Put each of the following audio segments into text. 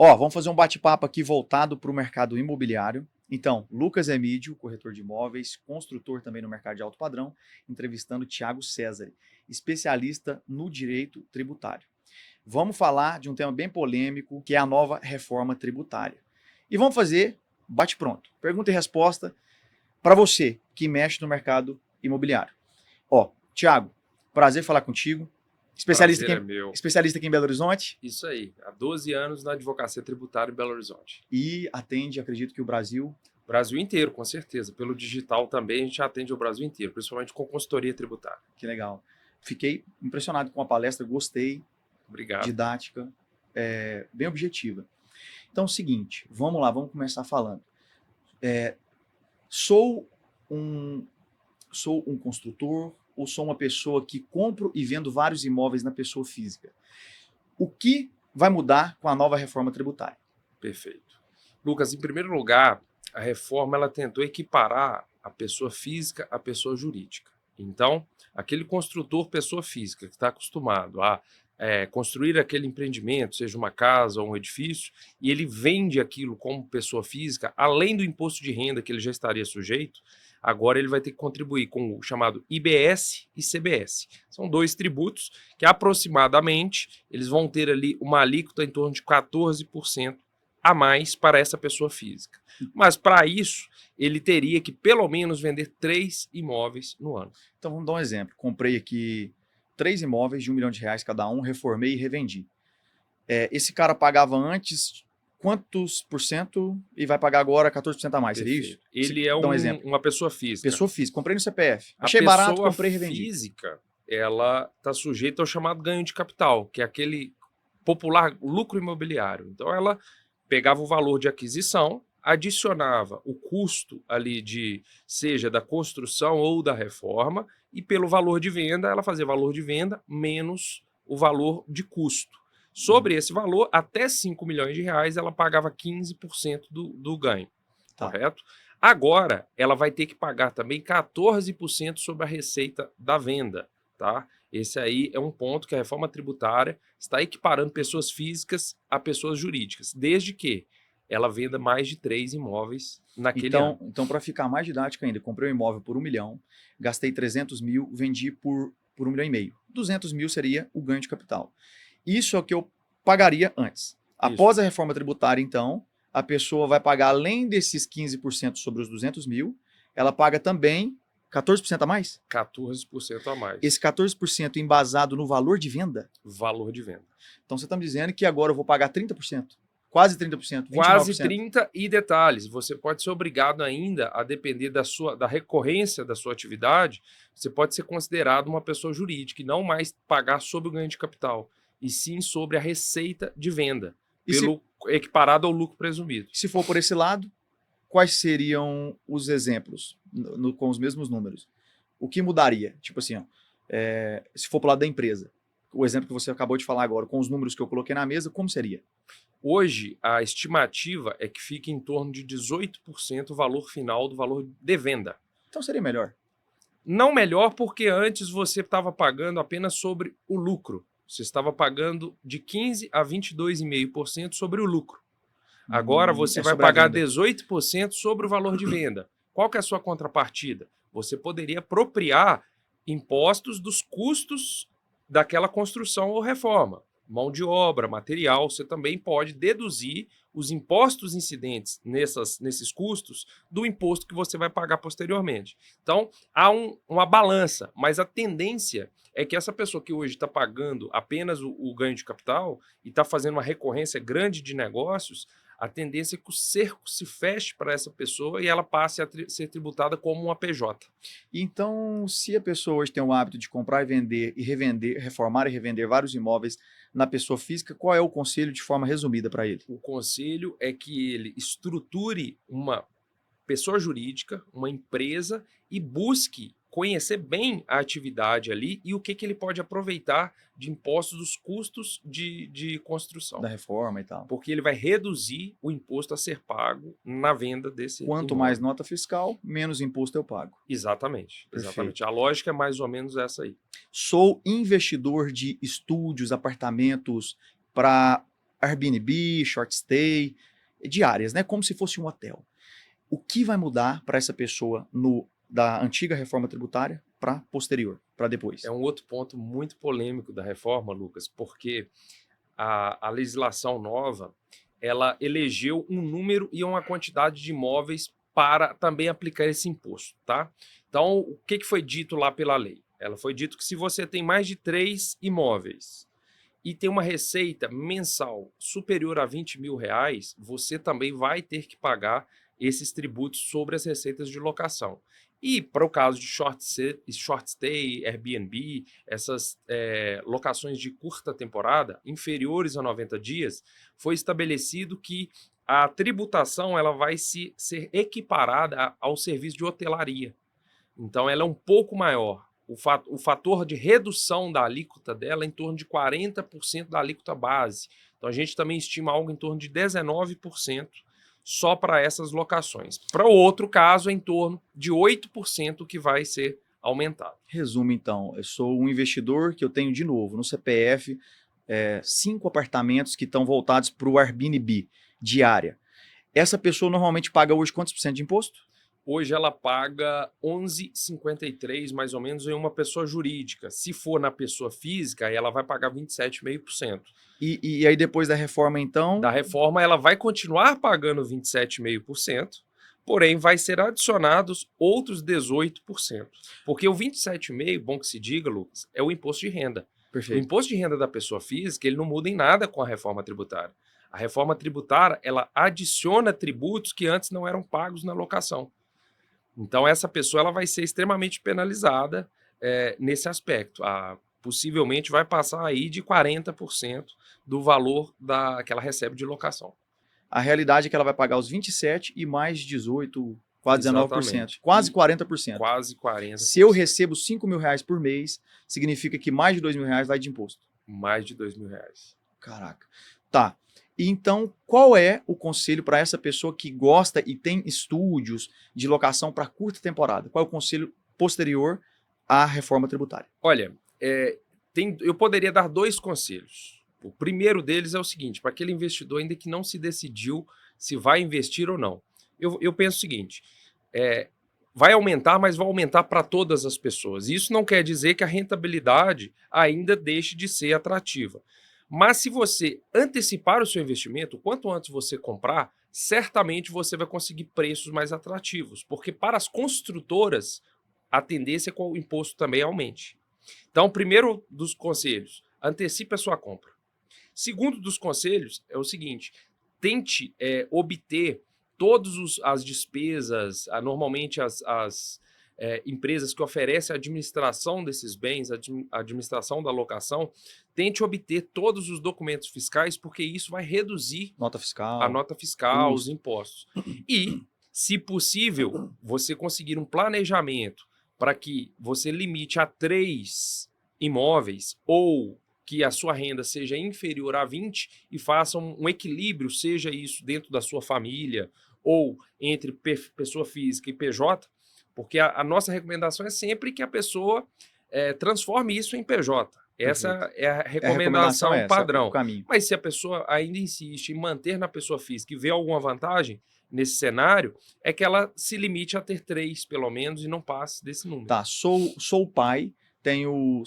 Ó, vamos fazer um bate-papo aqui voltado para o mercado imobiliário. Então, Lucas Emídio, corretor de imóveis, construtor também no mercado de alto padrão, entrevistando Thiago César, especialista no direito tributário. Vamos falar de um tema bem polêmico, que é a nova reforma tributária. E vamos fazer bate-pronto. Pergunta e resposta para você que mexe no mercado imobiliário. Ó, Thiago, prazer falar contigo. Prazer é meu. Especialista aqui em Belo Horizonte. Isso aí, há 12 anos na advocacia tributária em Belo Horizonte. E atende, acredito que o Brasil. Brasil inteiro, com certeza. Pelo digital também a gente atende o Brasil inteiro, principalmente com consultoria tributária. Que legal. Fiquei impressionado com a palestra, gostei. Obrigado. Didática, bem objetiva. Então é o seguinte, vamos lá, vamos começar falando. Sou um construtor ou sou uma pessoa que compro e vendo vários imóveis na pessoa física? O que vai mudar com a nova reforma tributária? Perfeito. Lucas, em primeiro lugar, a reforma ela tentou equiparar a pessoa física à pessoa jurídica. Então, aquele construtor pessoa física que está acostumado a construir aquele empreendimento, seja uma casa ou um edifício, e ele vende aquilo como pessoa física, além do imposto de renda que ele já estaria sujeito, agora ele vai ter que contribuir com o chamado IBS e CBS. São dois tributos que aproximadamente eles vão ter ali uma alíquota em torno de 14% a mais para essa pessoa física. Mas para isso, ele teria que pelo menos vender 3 imóveis no ano. Então vamos dar um exemplo. Comprei aqui 3 imóveis de R$1 milhão cada um, reformei e revendi. Esse cara pagava antes quantos por cento e vai pagar agora 14% a mais, seria isso? Ele é uma pessoa física. Pessoa física, comprei no CPF. Achei barato, comprei e revendi. A pessoa física, ela está sujeita ao chamado ganho de capital, que é aquele popular lucro imobiliário. Então ela pegava o valor de aquisição, adicionava o custo ali seja da construção ou da reforma, e pelo valor de venda, ela fazia valor de venda menos o valor de custo. Sobre esse valor, até R$5 milhões, ela pagava 15% do ganho, correto? Agora, ela vai ter que pagar também 14% sobre a receita da venda, tá? Esse aí é um ponto que a reforma tributária está equiparando pessoas físicas a pessoas jurídicas, desde que ela venda mais de 3 imóveis naquele ano. Então, para ficar mais didático ainda, comprei um imóvel por R$1 milhão, gastei 300 mil, vendi por R$1,5 milhão. 200 mil seria o ganho de capital. Isso é o que eu pagaria antes. Após a reforma tributária, então, a pessoa vai pagar, além desses 15% sobre os 200 mil, ela paga também 14% a mais? 14% a mais. Esse 14% embasado no valor de venda? Valor de venda. Então você está me dizendo que agora eu vou pagar 30%? Quase 30%, 29%. Quase 30% e detalhes, você pode ser obrigado ainda a depender da recorrência da sua atividade, você pode ser considerado uma pessoa jurídica e não mais pagar sobre o ganho de capital, e sim sobre a receita de venda, equiparado ao lucro presumido. Se for por esse lado, quais seriam os exemplos com os mesmos números? O que mudaria? Tipo assim, ó, se for para o lado da empresa, o exemplo que você acabou de falar agora, com os números que eu coloquei na mesa, como seria? Hoje, a estimativa é que fique em torno de 18% o valor final do valor de venda. Então seria melhor? Não melhor, porque antes você estava pagando apenas sobre o lucro. Você estava pagando de 15% a 22,5% sobre o lucro. Agora você vai pagar 18% sobre o valor de venda. Qual que é a sua contrapartida? Você poderia apropriar impostos dos custos daquela construção ou reforma. Mão de obra, material, você também pode deduzir os impostos incidentes nesses custos do imposto que você vai pagar posteriormente. Então, há uma balança, mas a tendência é que essa pessoa que hoje está pagando apenas o ganho de capital e está fazendo uma recorrência grande de negócios, a tendência é que o cerco se feche para essa pessoa e ela passe a ser tributada como uma PJ. Então, se a pessoa hoje tem o hábito de comprar e vender e revender, reformar e revender vários imóveis na pessoa física, qual é o conselho de forma resumida para ele? O conselho é que ele estruture uma pessoa jurídica, uma empresa, e busque conhecer bem a atividade ali e o que ele pode aproveitar de impostos dos custos de construção. Da reforma e tal. Porque ele vai reduzir o imposto a ser pago na venda desse Quanto imóvel. mais nota fiscal, menos imposto eu pago. Exatamente. A lógica é mais ou menos essa aí. Sou investidor de estúdios, apartamentos, para Airbnb, short stay, diárias, né? Como se fosse um hotel. O que vai mudar para essa pessoa da antiga reforma tributária para posterior, para depois? É um outro ponto muito polêmico da reforma, Lucas, porque a legislação nova, ela elegeu um número e uma quantidade de imóveis para também aplicar esse imposto, tá? Então, o que foi dito lá pela lei? Ela foi dito que se você tem mais de 3 imóveis e tem uma receita mensal superior a 20 mil reais, você também vai ter que pagar esses tributos sobre as receitas de locação. E para o caso de short stay, Airbnb, essas locações de curta temporada, inferiores a 90 dias, foi estabelecido que a tributação ela vai ser equiparada ao serviço de hotelaria. Então, ela é um pouco maior. O fator de redução da alíquota dela é em torno de 40% da alíquota base. Então, a gente também estima algo em torno de 19% só para essas locações. Para o outro caso, é em torno de 8% que vai ser aumentado. Resumo, então. Eu sou um investidor que eu tenho, de novo, no CPF, 5 apartamentos que estão voltados para o Airbnb, diária. Essa pessoa normalmente paga hoje quantos por cento de imposto? Hoje ela paga 11,53 mais ou menos em uma pessoa jurídica. Se for na pessoa física, aí ela vai pagar 27,5%. E aí depois da reforma, então? Da reforma, ela vai continuar pagando 27,5%, porém vai ser adicionados outros 18%. Porque o 27,5%, bom que se diga, Lucas, é o imposto de renda. Perfeito. O imposto de renda da pessoa física, ele não muda em nada com a reforma tributária. A reforma tributária, ela adiciona tributos que antes não eram pagos na locação. Então, essa pessoa ela vai ser extremamente penalizada nesse aspecto. Possivelmente vai passar aí de 40% do valor que ela recebe de locação. A realidade é que ela vai pagar os 27% e mais 18%, quase 19%. Exatamente. Quase 40%. Quase 40%. Se eu recebo 5 mil reais por mês, significa que mais de 2 mil reais vai de imposto. Mais de 2 mil reais. Caraca. Tá. Então, qual é o conselho para essa pessoa que gosta e tem estúdios de locação para curta temporada? Qual é o conselho posterior à reforma tributária? Olha, eu poderia dar 2 conselhos. O primeiro deles é o seguinte, para aquele investidor ainda que não se decidiu se vai investir ou não. Eu penso o seguinte, vai aumentar, mas vai aumentar para todas as pessoas. Isso não quer dizer que a rentabilidade ainda deixe de ser atrativa. Mas se você antecipar o seu investimento, quanto antes você comprar, certamente você vai conseguir preços mais atrativos, porque para as construtoras, a tendência é que o imposto também aumente. Então, primeiro dos conselhos, antecipe a sua compra. Segundo dos conselhos é o seguinte, tente obter todas as despesas, normalmente as empresas que oferecem a administração desses bens, a administração da locação, tente obter todos os documentos fiscais, porque isso vai reduzir nota fiscal, a nota fiscal, os impostos. E, se possível, você conseguir um planejamento para que você limite a 3 imóveis ou que a sua renda seja inferior a 20 e faça um equilíbrio, seja isso dentro da sua família ou entre pessoa física e PJ, porque a nossa recomendação é sempre que a pessoa transforme isso em PJ. Essa é a recomendação padrão. O caminho. Mas se a pessoa ainda insiste em manter na pessoa física e vê alguma vantagem nesse cenário, é que ela se limite a ter 3, pelo menos, e não passe desse número. Tá, sou pai, tenho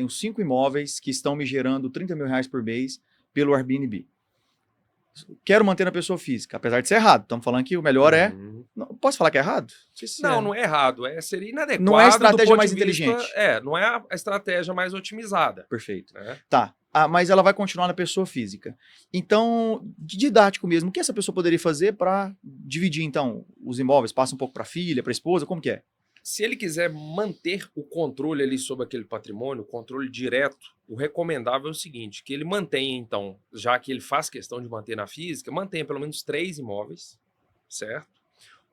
5 imóveis que estão me gerando 30 mil reais por mês pelo Airbnb. Quero manter na pessoa física, apesar de ser errado. Estamos falando que o melhor Não, posso falar que é errado? Não é errado. Seria inadequado. Não é a estratégia mais inteligente. Não é a estratégia mais otimizada. Perfeito. Tá. Mas ela vai continuar na pessoa física. Então, didático mesmo, o que essa pessoa poderia fazer para dividir, então, os imóveis? Passa um pouco para a filha, para a esposa? Como que é? Se ele quiser manter o controle ali sobre aquele patrimônio, o controle direto, o recomendável é o seguinte, que ele mantenha, então, já que ele faz questão de manter na física, mantenha pelo menos 3 imóveis, certo?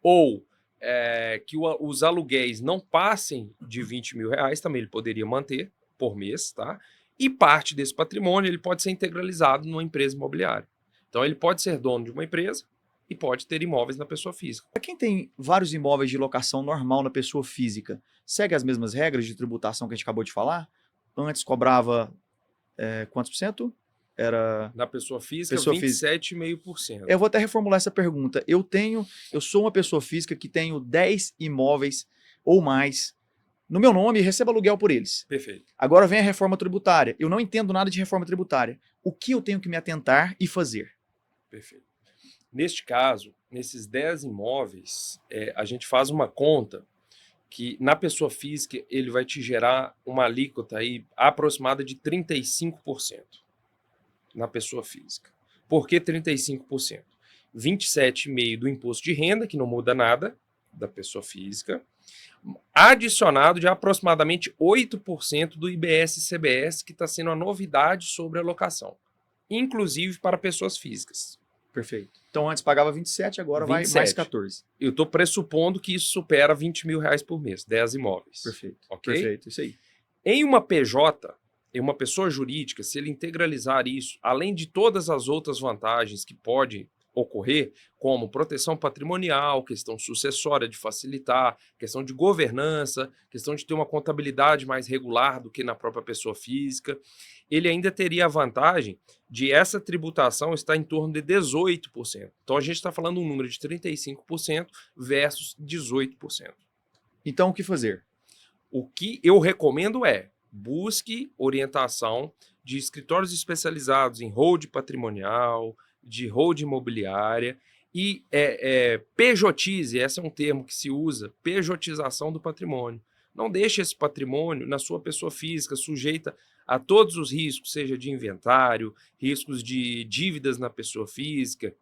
Ou que os aluguéis não passem de 20 mil reais, também ele poderia manter por mês, tá? E parte desse patrimônio ele pode ser integralizado numa empresa imobiliária. Então, ele pode ser dono de uma empresa, e pode ter imóveis na pessoa física. Para quem tem vários imóveis de locação normal na pessoa física, segue as mesmas regras de tributação que a gente acabou de falar? Antes cobrava quantos por cento? era Na pessoa física, pessoa física. 27,5%. Eu vou até reformular essa pergunta. Eu sou uma pessoa física que tenho 10 imóveis ou mais no meu nome e recebo aluguel por eles. Perfeito. Agora vem a reforma tributária. Eu não entendo nada de reforma tributária. O que eu tenho que me atentar e fazer? Perfeito. Neste caso, nesses 10 imóveis, a gente faz uma conta que na pessoa física ele vai te gerar uma alíquota aí aproximada de 35% na pessoa física. Por que 35%? 27,5% do imposto de renda, que não muda nada da pessoa física, adicionado de aproximadamente 8% do IBS e CBS, que está sendo a novidade sobre a locação, inclusive para pessoas físicas. Perfeito. Então antes pagava 27, agora 27. vai mais 14. Eu estou pressupondo que isso supera 20 mil reais por mês, 10 imóveis. Perfeito. Ok? Perfeito, isso aí. Em uma PJ, em uma pessoa jurídica, se ele integralizar isso, além de todas as outras vantagens que pode ocorrer, como proteção patrimonial, questão sucessória de facilitar, questão de governança, questão de ter uma contabilidade mais regular do que na própria pessoa física, ele ainda teria a vantagem de essa tributação estar em torno de 18%. Então a gente está falando um número de 35% versus 18%. Então o que fazer? O que eu recomendo é busque orientação de escritórios especializados em hold patrimonial, de hold imobiliária e pejotize, esse é um termo que se usa, pejotização do patrimônio. Não deixe esse patrimônio na sua pessoa física sujeita a todos os riscos, seja de inventário, riscos de dívidas na pessoa física,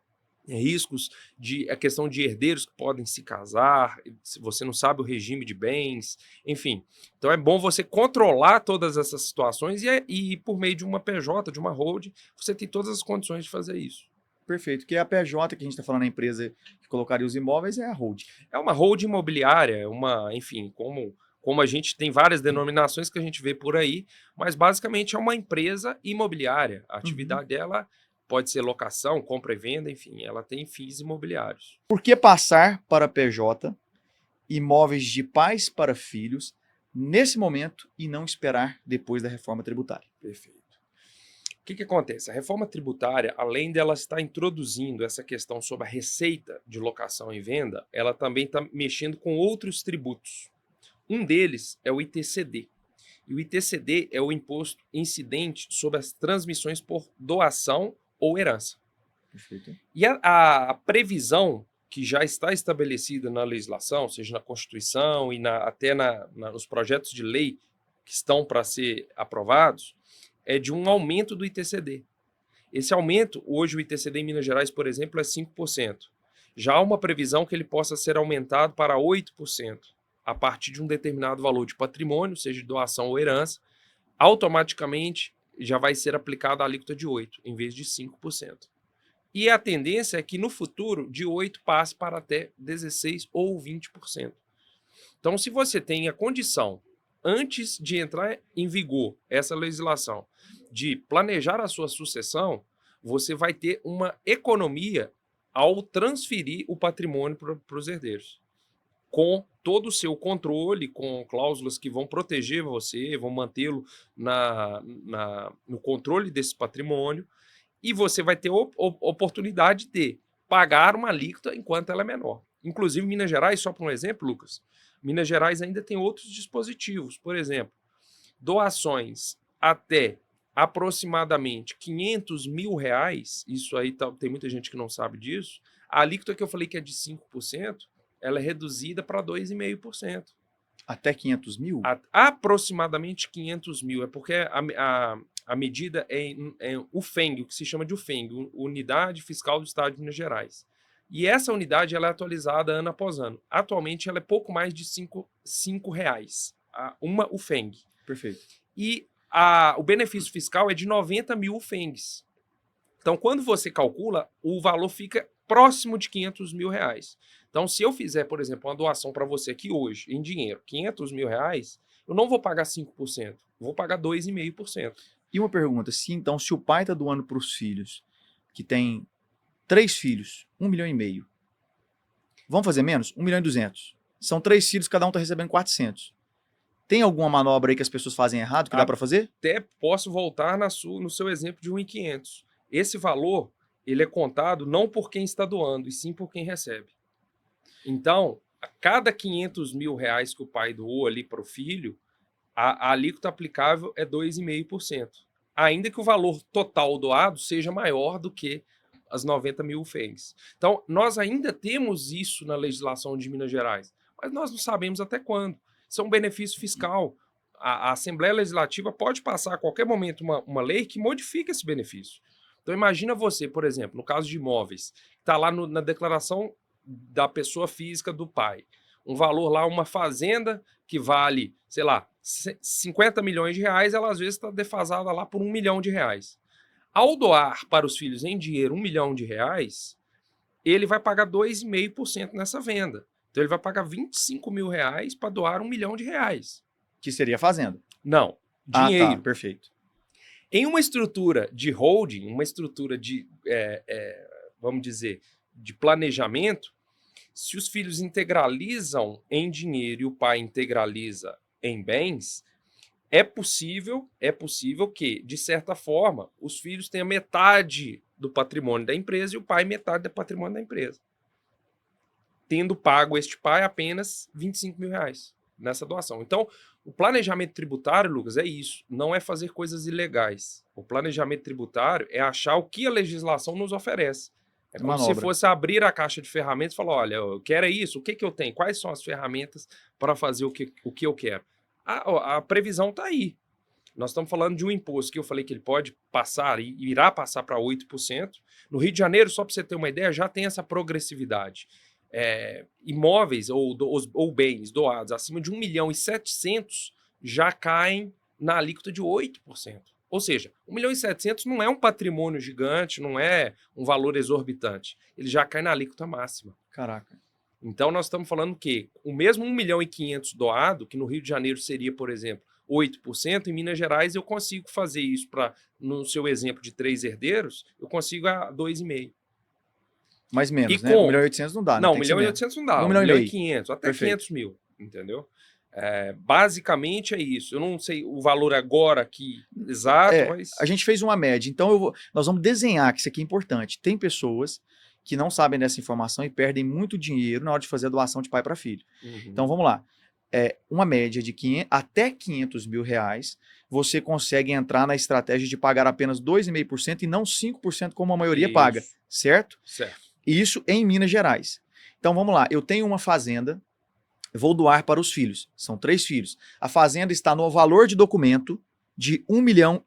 riscos de a questão de herdeiros que podem se casar, se você não sabe o regime de bens, enfim. Então é bom você controlar todas essas situações e por meio de uma PJ, de uma hold, você tem todas as condições de fazer isso. Perfeito. Que é a PJ que a gente está falando, a empresa que colocaria os imóveis, é a hold. É uma hold imobiliária, enfim, como a gente tem várias denominações que a gente vê por aí, mas basicamente é uma empresa imobiliária. A atividade dela pode ser locação, compra e venda, enfim, ela tem fins imobiliários. Por que passar para PJ imóveis de pais para filhos nesse momento e não esperar depois da reforma tributária? Perfeito. O que acontece? A reforma tributária, além dela estar introduzindo essa questão sobre a receita de locação e venda, ela também está mexendo com outros tributos. Um deles é o ITCD. E o ITCD é o imposto incidente sobre as transmissões por doação ou herança. Perfeito. E a previsão que já está estabelecida na legislação, seja na Constituição e até nos projetos de lei que estão para ser aprovados, é de um aumento do ITCD. Esse aumento, hoje o ITCD em Minas Gerais, por exemplo, é 5%. Já há uma previsão que ele possa ser aumentado para 8%, a partir de um determinado valor de patrimônio, seja de doação ou herança, automaticamente já vai ser aplicada a alíquota de 8%, em vez de 5%. E a tendência é que no futuro, de 8% passe para até 16% ou 20%. Então, se você tem a condição, antes de entrar em vigor essa legislação, de planejar a sua sucessão, você vai ter uma economia ao transferir o patrimônio para os herdeiros, com todo o seu controle, com cláusulas que vão proteger você, vão mantê-lo no controle desse patrimônio, e você vai ter oportunidade de pagar uma alíquota enquanto ela é menor. Inclusive, Minas Gerais, só para um exemplo, Lucas, Minas Gerais ainda tem outros dispositivos, por exemplo, doações até aproximadamente 500 mil reais, isso aí tem muita gente que não sabe disso, a alíquota que eu falei que é de 5%, ela é reduzida para 2,5%. Até 500 mil? Aproximadamente 500 mil, é porque a medida é o FENG, o que se chama de UFENG, Unidade Fiscal do Estado de Minas Gerais. E essa unidade ela é atualizada ano após ano. Atualmente ela é pouco mais de R$ reais, uma UFENG. Perfeito. E o benefício fiscal é de 90 mil UFENGs. Então, quando você calcula, o valor fica próximo de 500 mil reais. Então, se eu fizer, por exemplo, uma doação para você aqui hoje, em dinheiro, 500 mil reais, eu não vou pagar 5%, vou pagar 2,5%. E uma pergunta, se o pai está doando para os filhos, que tem 3 filhos, 1,5 milhão, vamos fazer menos? 1,2 milhão. São 3 filhos, cada um está recebendo 400. Tem alguma manobra aí que as pessoas fazem errado que dá para fazer? Até posso voltar no seu exemplo de 1.500. Esse valor, ele é contado não por quem está doando, e sim por quem recebe. Então, a cada 500 mil reais que o pai doou ali para o filho, a alíquota aplicável é 2,5%. Ainda que o valor total doado seja maior do que as 90 mil FEIs. Então, nós ainda temos isso na legislação de Minas Gerais, mas nós não sabemos até quando. Isso é um benefício fiscal. A Assembleia Legislativa pode passar a qualquer momento uma lei que modifique esse benefício. Então, imagina você, por exemplo, no caso de imóveis, está lá na declaração da pessoa física do pai, um valor lá, uma fazenda que vale, sei lá, 50 milhões de reais, ela às vezes está defasada lá por 1 milhão de reais. Ao doar para os filhos em dinheiro 1 milhão de reais, ele vai pagar 2,5% nessa venda. Então ele vai pagar 25 mil reais para doar 1 milhão de reais. Que seria fazenda. Não, dinheiro. Ah, tá, perfeito. Em uma estrutura de holding, uma estrutura de, vamos dizer, de planejamento, se os filhos integralizam em dinheiro e o pai integraliza em bens, é possível que, de certa forma, os filhos tenham metade do patrimônio da empresa e o pai metade do patrimônio da empresa. Tendo pago este pai apenas 25 mil reais nessa doação. Então, o planejamento tributário, Lucas, é isso. Não é fazer coisas ilegais. O planejamento tributário é achar o que a legislação nos oferece. É como se fosse abrir a caixa de ferramentas e falar, olha, eu quero isso, o que eu tenho? Quais são as ferramentas para fazer o que eu quero? A previsão está aí. Nós estamos falando de um imposto que eu falei que ele pode passar e irá passar para 8%. No Rio de Janeiro, só para você ter uma ideia, já tem essa progressividade. Imóveis ou bens doados acima de 1.700.000 já caem na alíquota de 8%. Ou seja, 1.700.000 não é um patrimônio gigante, não é um valor exorbitante. Ele já cai na alíquota máxima. Caraca. Então nós estamos falando que o mesmo 1.500.000 doado, que no Rio de Janeiro seria, por exemplo, 8%, em Minas Gerais eu consigo fazer isso no seu exemplo de 3 herdeiros, eu consigo a 2,5%. Mais menos, né? 1.800.000 não dá, né? Não, 1.800.000 não dá. 1.500.000, até 500 mil, entendeu? Basicamente é isso. Eu não sei o valor agora aqui exato, mas... A gente fez uma média, então nós vamos desenhar, que isso aqui é importante. Tem pessoas que não sabem dessa informação e perdem muito dinheiro na hora de fazer a doação de pai para filho. Uhum. Então vamos lá. Uma média de até 500 mil reais, você consegue entrar na estratégia de pagar apenas 2,5% e não 5% como a maioria paga, certo? Certo. Isso em Minas Gerais. Então vamos lá, eu tenho uma fazenda, vou doar para os filhos, são 3 filhos. A fazenda está no valor de documento de 1,5 milhão.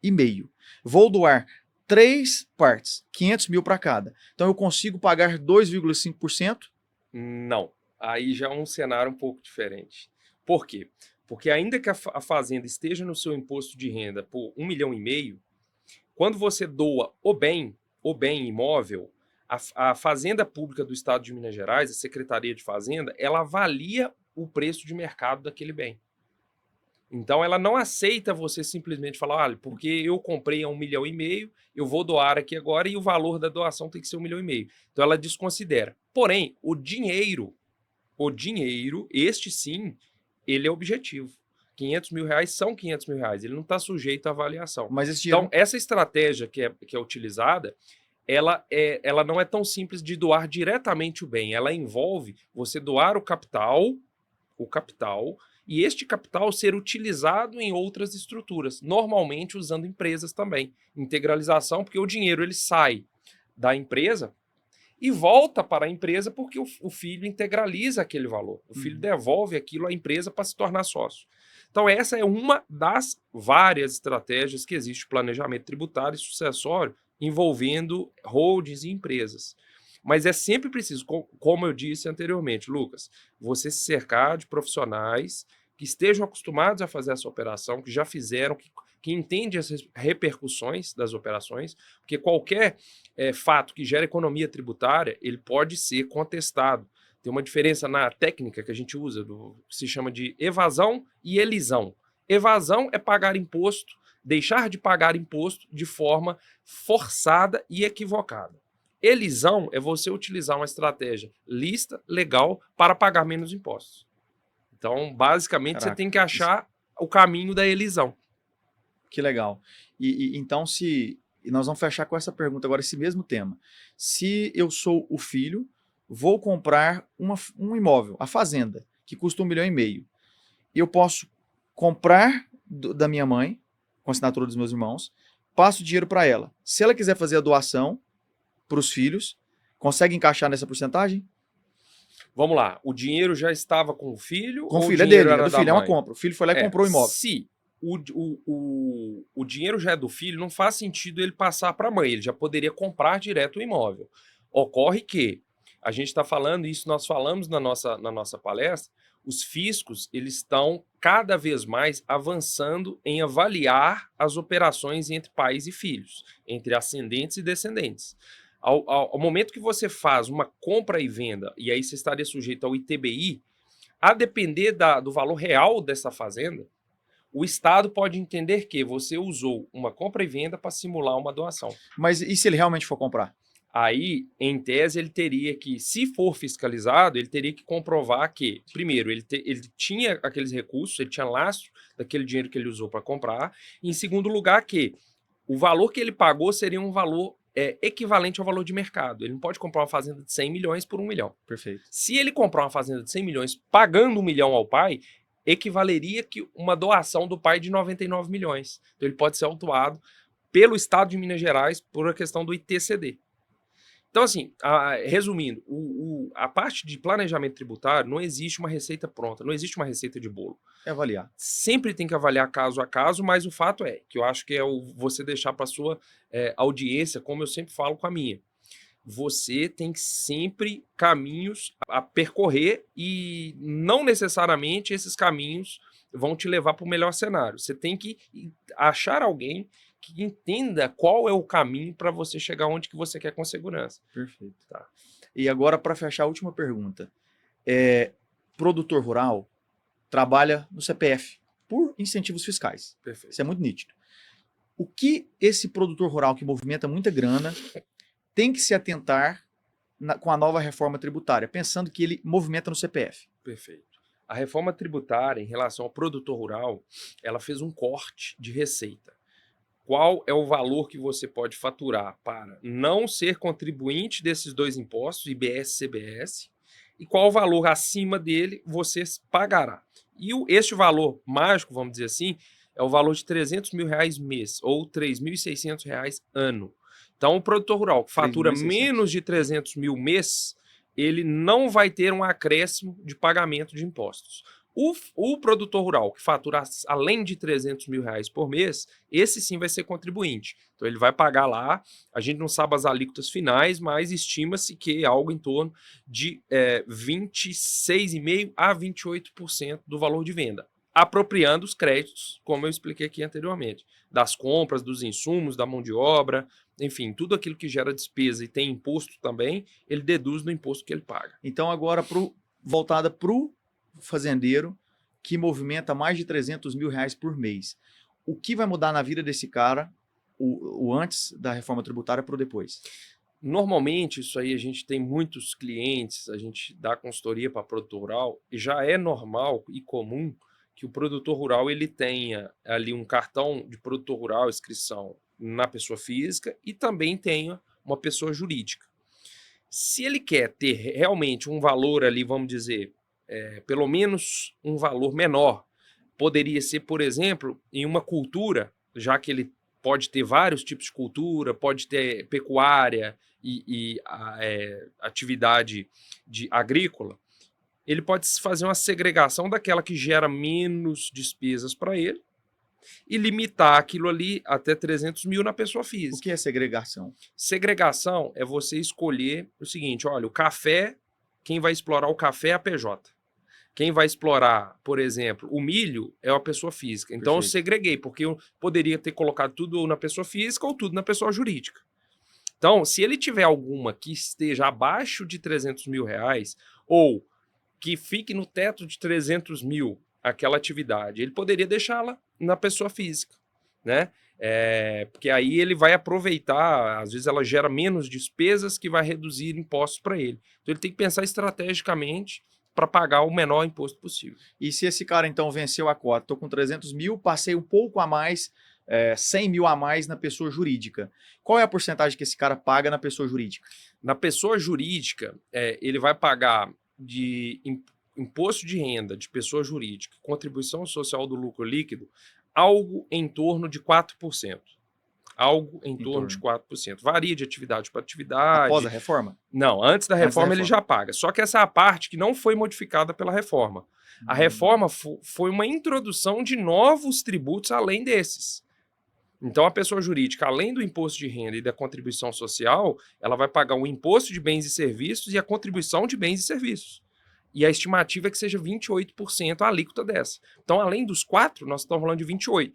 Vou doar 3 partes, 500 mil para cada. Então eu consigo pagar 2,5%? Não, aí já é um cenário um pouco diferente. Por quê? Porque ainda que a fazenda esteja no seu imposto de renda por 1,5 milhão, quando você doa o bem imóvel, a Fazenda Pública do Estado de Minas Gerais, a Secretaria de Fazenda, ela avalia o preço de mercado daquele bem. Então ela não aceita você simplesmente falar, olha, porque eu comprei a 1,5 milhão, eu vou doar aqui agora e o valor da doação tem que ser 1,5 milhão. Então ela desconsidera. Porém, o dinheiro, este sim, ele é objetivo. 500 mil reais são 500 mil reais, ele não está sujeito à avaliação. Mas esse dinheiro... Então essa estratégia que é utilizada, ela não é tão simples de doar diretamente o bem, ela envolve você doar o capital, e este capital ser utilizado em outras estruturas, normalmente usando empresas também. Integralização, porque o dinheiro ele sai da empresa e volta para a empresa porque o filho integraliza aquele valor. O filho devolve aquilo à empresa para se tornar sócio. Então essa é uma das várias estratégias que existe o planejamento tributário e sucessório envolvendo holdings e empresas. Mas é sempre preciso, como eu disse anteriormente, Lucas, você se cercar de profissionais que estejam acostumados a fazer essa operação, que já fizeram, que entendem as repercussões das operações, porque qualquer fato que gera economia tributária, ele pode ser contestado. Tem uma diferença na técnica que a gente usa, que se chama de evasão e elisão. Evasão é pagar imposto, deixar de pagar imposto de forma forçada e equivocada. Elisão é você utilizar uma estratégia lícita, legal, para pagar menos impostos. Então, basicamente, você tem que achar o caminho da elisão. Que legal. Então, e nós vamos fechar com essa pergunta agora, esse mesmo tema. Se eu sou o filho, vou comprar um imóvel, a fazenda, que custa 1,5 milhão. Eu posso comprar da minha mãe, com a assinatura dos meus irmãos, passo o dinheiro para ela. Se ela quiser fazer a doação para os filhos, consegue encaixar nessa porcentagem? Vamos lá, o dinheiro já estava com o filho? Com o ou filho, o dinheiro é era do da filho, é uma mãe? compra. O filho foi lá e comprou o imóvel. Se o dinheiro já é do filho, não faz sentido ele passar para a mãe, ele já poderia comprar direto o imóvel. Ocorre que, a gente está falando, isso nós falamos na nossa palestra, os fiscos eles estão cada vez mais avançando em avaliar as operações entre pais e filhos, entre ascendentes e descendentes. Ao momento que você faz uma compra e venda, e aí você estaria sujeito ao ITBI, a depender do valor real dessa fazenda, o Estado pode entender que você usou uma compra e venda para simular uma doação. Mas e se ele realmente for comprar? Aí, em tese, ele teria que, se for fiscalizado, ele teria que comprovar que, primeiro, ele tinha aqueles recursos, ele tinha lastro daquele dinheiro que ele usou para comprar, e, em segundo lugar, que o valor que ele pagou seria um valor equivalente ao valor de mercado. Ele não pode comprar uma fazenda de 100 milhões por 1 milhão. Perfeito. Se ele comprar uma fazenda de 100 milhões pagando 1 milhão ao pai, equivaleria que uma doação do pai de 99 milhões. Então ele pode ser autuado pelo Estado de Minas Gerais por a questão do ITCD. Então, assim, resumindo, a parte de planejamento tributário não existe uma receita pronta, não existe uma receita de bolo. É avaliar. Sempre tem que avaliar caso a caso, mas o fato é, que eu acho que é você deixar para a sua audiência, como eu sempre falo com a minha. Você tem sempre caminhos a percorrer e não necessariamente esses caminhos vão te levar para o melhor cenário. Você tem que achar alguém que entenda qual é o caminho para você chegar onde que você quer com segurança. Perfeito. Tá. E agora, para fechar, a última pergunta. Produtor rural trabalha no CPF por incentivos fiscais. Perfeito. Isso é muito nítido. O que esse produtor rural que movimenta muita grana tem que se atentar com a nova reforma tributária, pensando que ele movimenta no CPF? Perfeito. A reforma tributária, em relação ao produtor rural, ela fez um corte de receita. Qual é o valor que você pode faturar para não ser contribuinte desses dois impostos, IBS e CBS, e qual o valor acima dele você pagará. E este valor mágico, vamos dizer assim, é o valor de R$300 mil mês, ou R$3.600 ano. Então, o produtor rural que fatura menos de 300 mil mês, ele não vai ter um acréscimo de pagamento de impostos. O produtor rural que fatura além de 300 mil por mês, esse sim vai ser contribuinte. Então ele vai pagar lá, a gente não sabe as alíquotas finais, mas estima-se que é algo em torno de 26,5% a 28% do valor de venda, apropriando os créditos, como eu expliquei aqui anteriormente, das compras, dos insumos, da mão de obra, enfim, tudo aquilo que gera despesa e tem imposto também, ele deduz do imposto que ele paga. Então agora, voltada para o fazendeiro que movimenta mais de 300 mil por mês. O que vai mudar na vida desse cara, o antes da reforma tributária para o depois? Normalmente, isso aí a gente tem muitos clientes, a gente dá consultoria para produtor rural, e já é normal e comum que o produtor rural ele tenha ali um cartão de produtor rural, inscrição na pessoa física, e também tenha uma pessoa jurídica. Se ele quer ter realmente um valor ali, vamos dizer, pelo menos um valor menor, poderia ser, por exemplo, em uma cultura, já que ele pode ter vários tipos de cultura, pode ter pecuária e atividade agrícola, ele pode fazer uma segregação daquela que gera menos despesas para ele e limitar aquilo ali até 300 mil na pessoa física. O que é segregação? Segregação é você escolher o seguinte, olha, o café, quem vai explorar o café é a PJ. Quem vai explorar, por exemplo, o milho é uma pessoa física. Então eu segreguei, porque eu poderia ter colocado tudo na pessoa física ou tudo na pessoa jurídica. Então, se ele tiver alguma que esteja abaixo de 300 mil ou que fique no teto de 300 mil aquela atividade, ele poderia deixá-la na pessoa física, né? Porque aí ele vai aproveitar, às vezes ela gera menos despesas que vai reduzir impostos para ele. Então ele tem que pensar estrategicamente para pagar o menor imposto possível. E se esse cara, então, venceu a cota, estou com 300 mil, passei um pouco a mais, 100 mil a mais na pessoa jurídica. Qual é a porcentagem que esse cara paga na pessoa jurídica? Na pessoa jurídica, ele vai pagar de imposto de renda de pessoa jurídica, contribuição social do lucro líquido, algo em torno de 4%. Algo em torno de 4%. Varia de atividade para atividade. Após a reforma? Não, antes da reforma ele já paga. Só que essa é a parte que não foi modificada pela reforma. A reforma foi uma introdução de novos tributos além desses. Então, a pessoa jurídica, além do imposto de renda e da contribuição social, ela vai pagar o imposto de bens e serviços e a contribuição de bens e serviços. E a estimativa é que seja 28% a alíquota dessa. Então, além dos 4%, nós estamos falando de 28%.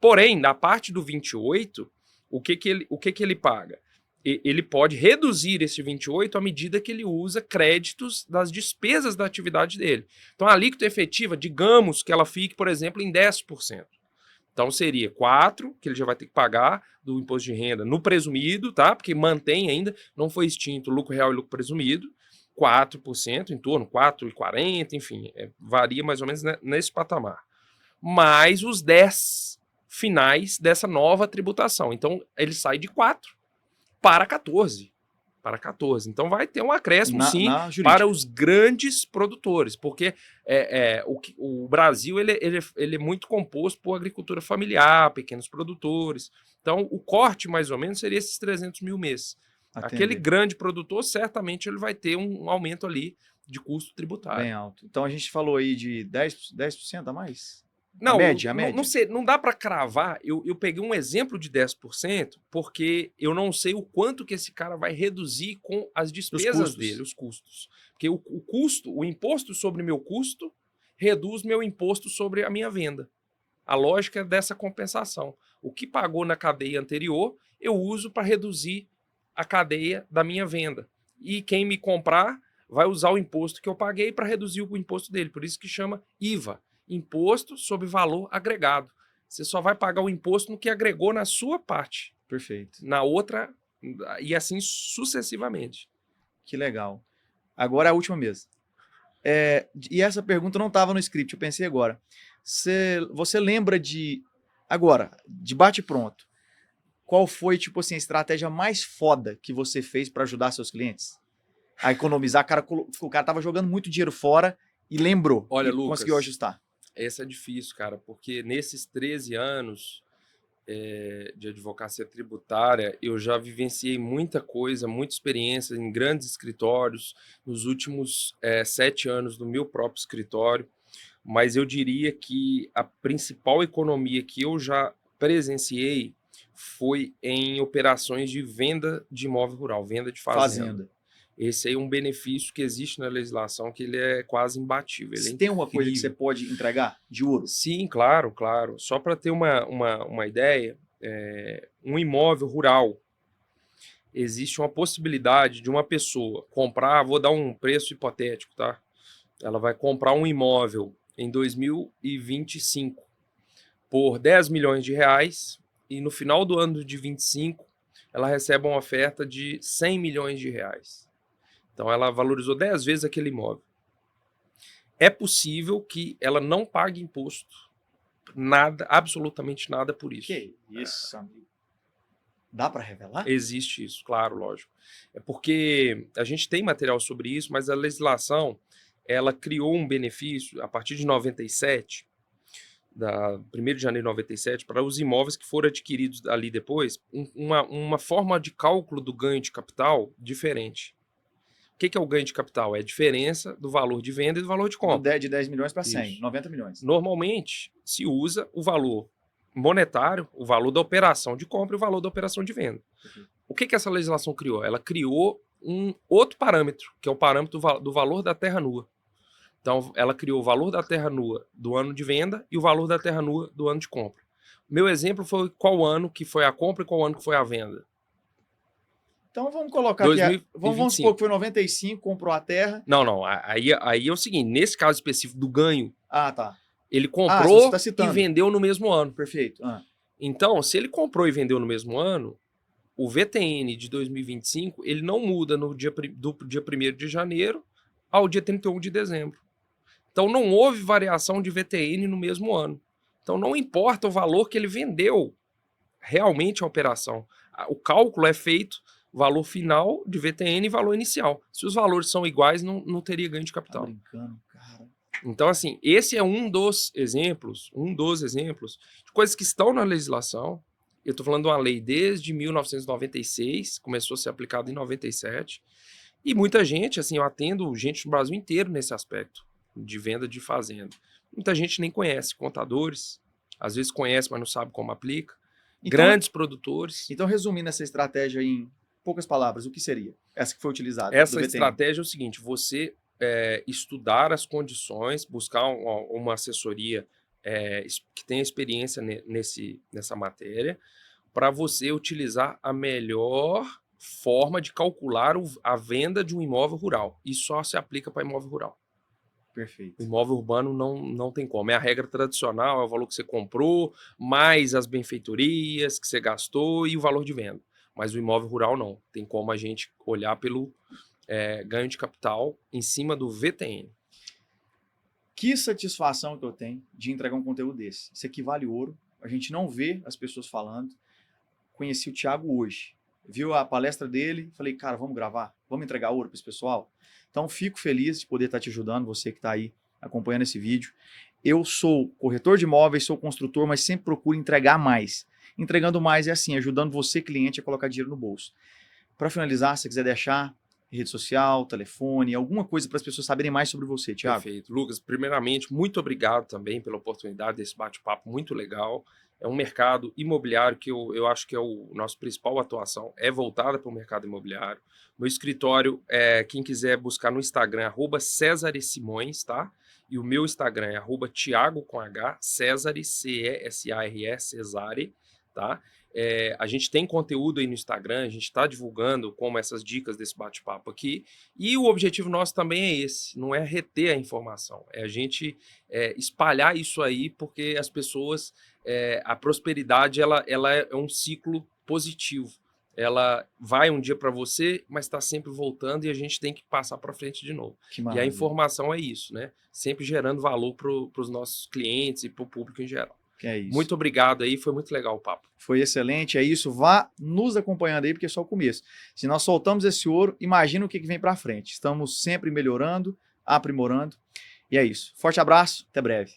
Porém, na parte do 28%, o que ele paga? Ele pode reduzir esse 28% à medida que ele usa créditos das despesas da atividade dele. Então, a alíquota efetiva, digamos que ela fique, por exemplo, em 10%. Então, seria 4%, que ele já vai ter que pagar do imposto de renda no presumido, tá? Porque mantém ainda, não foi extinto o lucro real e lucro presumido, 4%, em torno, 4,40%, enfim, varia mais ou menos nesse patamar. Mais os 10% finais dessa nova tributação. Então, ele sai de 4% para 14%. Para 14%. Então, vai ter um acréscimo, sim, para os grandes produtores, porque o Brasil ele é muito composto por agricultura familiar, pequenos produtores. Então, o corte, mais ou menos, seria esses 300 mil mês. Aquele grande produtor, certamente, ele vai ter um aumento ali de custo tributário. Bem alto. Então, a gente falou aí de 10% a mais? Não, a média. Não, sei, não dá para cravar. Eu peguei um exemplo de 10%, porque eu não sei o quanto que esse cara vai reduzir com as despesas dele, os custos. Porque o imposto sobre meu custo reduz meu imposto sobre a minha venda. A lógica é dessa compensação. O que pagou na cadeia anterior, eu uso para reduzir a cadeia da minha venda. E quem me comprar vai usar o imposto que eu paguei para reduzir o imposto dele. Por isso que chama IVA. Imposto sobre valor agregado. Você só vai pagar o imposto no que agregou na sua parte. Perfeito. Na outra, e assim sucessivamente. Que legal. Agora a última mesmo. E essa pergunta não estava no script, eu pensei agora. Você lembra agora, de bate pronto, qual foi, tipo assim, a estratégia mais foda que você fez para ajudar seus clientes? A economizar, o cara tava jogando muito dinheiro fora e lembrou. Olha, e Lucas, conseguiu ajustar. Essa é difícil, cara, porque nesses 13 anos de advocacia tributária, eu já vivenciei muita coisa, muita experiência em grandes escritórios, nos últimos 7 anos do meu próprio escritório, mas eu diria que a principal economia que eu já presenciei foi em operações de venda de imóvel rural, venda de fazenda. Esse aí é um benefício que existe na legislação, que ele é quase imbatível. Tem uma coisa que você pode entregar de ouro? Sim, claro, claro. Só para ter uma ideia, um imóvel rural, existe uma possibilidade de uma pessoa comprar, vou dar um preço hipotético, tá? Ela vai comprar um imóvel em 2025 por 10 milhões de reais e no final do ano de 25 ela recebe uma oferta de 100 milhões de reais. Então, ela valorizou 10 vezes aquele imóvel. É possível que ela não pague imposto. Nada, absolutamente nada por isso. Que isso, amigo? Dá para revelar? Existe isso, claro, lógico. É porque a gente tem material sobre isso, mas a legislação, ela criou um benefício a partir de 97, 1º de janeiro de 97, para os imóveis que foram adquiridos ali depois, uma forma de cálculo do ganho de capital diferente. O que é o ganho de capital? É a diferença do valor de venda e do valor de compra. De 10 milhões para 100, isso. 90 milhões. Normalmente, se usa o valor monetário, o valor da operação de compra e o valor da operação de venda. O que essa legislação criou? Ela criou um outro parâmetro, que é o parâmetro do valor da terra nua. Então, ela criou o valor da terra nua do ano de venda e o valor da terra nua do ano de compra. Meu exemplo foi qual ano que foi a compra e qual ano que foi a venda. Então vamos colocar aqui, vamos supor que foi 95, comprou a terra. Não, aí é o seguinte, nesse caso específico do ganho, tá. Ele comprou e vendeu no mesmo ano. Perfeito. Então, se ele comprou e vendeu no mesmo ano, o VTN de 2025, ele não muda do dia 1º de janeiro ao dia 31 de dezembro. Então não houve variação de VTN no mesmo ano. Então não importa o valor que ele vendeu realmente a operação. O cálculo é feito valor final de VTN e valor inicial. Se os valores são iguais, não teria ganho de capital. Tá brincando, cara. Então, assim, esse é um dos exemplos de coisas que estão na legislação. Eu estou falando de uma lei desde 1996, começou a ser aplicada em 97, e muita gente, assim, eu atendo gente do Brasil inteiro nesse aspecto de venda de fazenda. Muita gente nem conhece, contadores, às vezes conhece, mas não sabe como aplica, Então, grandes produtores. Então, resumindo essa estratégia em poucas palavras, o que seria? Essa que foi utilizada. Essa estratégia é o seguinte, você estudar as condições, buscar uma assessoria que tenha experiência nessa matéria, para você utilizar a melhor forma de calcular a venda de um imóvel rural. E só se aplica para imóvel rural. Perfeito. O imóvel urbano não tem como. É a regra tradicional, é o valor que você comprou, mais as benfeitorias que você gastou e o valor de venda. Mas o imóvel rural não. Tem como a gente olhar pelo ganho de capital em cima do VTN. Que satisfação que eu tenho de entregar um conteúdo desse. Isso aqui vale ouro. A gente não vê as pessoas falando. Conheci o Thiago hoje. Viu a palestra dele, falei, cara, vamos gravar? Vamos entregar ouro para esse pessoal? Então, fico feliz de poder estar te ajudando, você que está aí acompanhando esse vídeo. Eu sou corretor de imóveis, sou construtor, mas sempre procuro entregar mais. Entregando mais é assim, ajudando você, cliente, a colocar dinheiro no bolso. Para finalizar, se você quiser deixar rede social, telefone, alguma coisa para as pessoas saberem mais sobre você, Thiago. Perfeito. Lucas, primeiramente, muito obrigado também pela oportunidade desse bate-papo muito legal. É um mercado imobiliário que eu acho que é o nosso principal atuação, é voltada para o mercado imobiliário. Meu escritório, quem quiser buscar no Instagram, @Cesare_Simões, tá? E o meu Instagram é @Thiago com H, Cesare, Cesare, Cesare, tá? A gente tem conteúdo aí no Instagram, a gente está divulgando como essas dicas desse bate-papo aqui. E o objetivo nosso também é esse, não é reter a informação, é a gente espalhar isso aí, porque as pessoas, a prosperidade ela é um ciclo positivo. Ela vai um dia para você, mas está sempre voltando e a gente tem que passar para frente de novo. E a informação é isso, né? Sempre gerando valor para os nossos clientes e para o público em geral. Que é isso. Muito obrigado aí, foi muito legal o papo. Foi excelente, é isso. Vá nos acompanhando aí, porque é só o começo. Se nós soltamos esse ouro, imagina o que vem para frente. Estamos sempre melhorando, aprimorando. E é isso. Forte abraço, até breve.